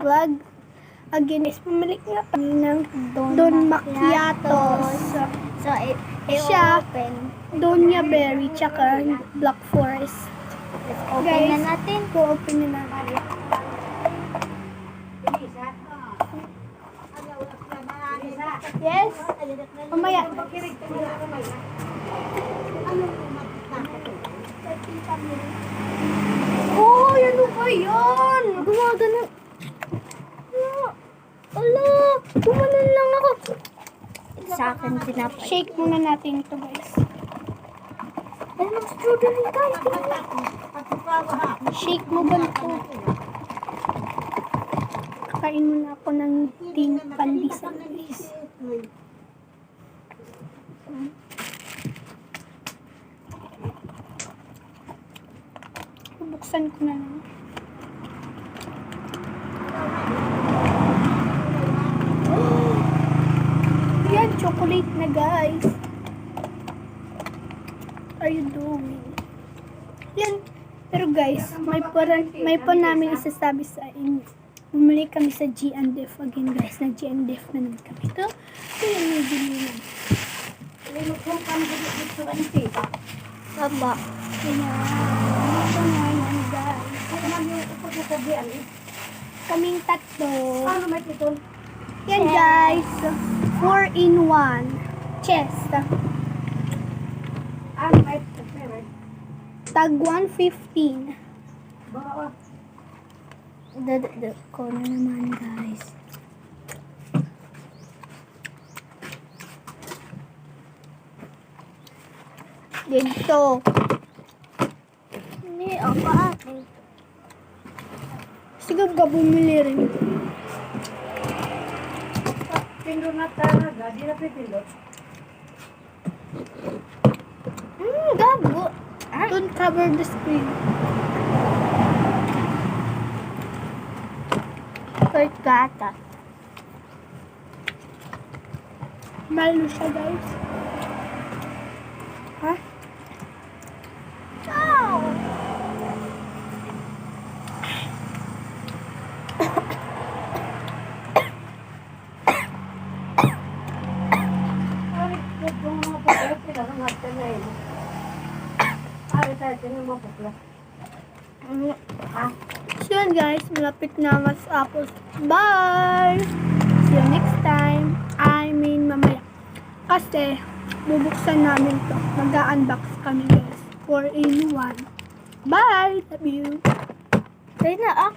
vlog. Again, is pumalik nga kami ng Don Macchiatos. So, Siya, i-open. Donya Berry, tsaka Black Forest. Let's open Guys, na natin. open na natin. Yes? Mamaya. Oh, ano ba yan? Gumagana. Ala, gumanan lang ako. Sa akin tinapay. Shake muna natin ito, guys. Ano ng strawberry guys? Shake mo ba ito? Kain muna ako ng ting pandesal, guys. Bubuksan ko na lang. Yan, chocolate na, guys. What are you doing? Yan. Pero guys, may pa namin isasabi sa inyo. Bumalik kami sa G&F again, guys. Nag-G&F na naman kami. Ito yung may bilhin. Aba. Ayan. Ito nga yan, guys. Kaming tatlo. Yan, guys. 4-in-1 chest. Tag 115. Ko na naman guys. Dito. Hindi ako ate. Siguro ka bumili rin. Pindot na talaga, di na pipindot. Gabo. Don't cover the screen. Kurt gata. Malo siya, guys. Ha? Wow. So yun, guys, malapit na mas apples. Bye! See you next time. I mean, mamaya. Kasi, bubuksan namin to. Mag-unbox kami, guys. 4-in-1. Bye! Love you! Kaya na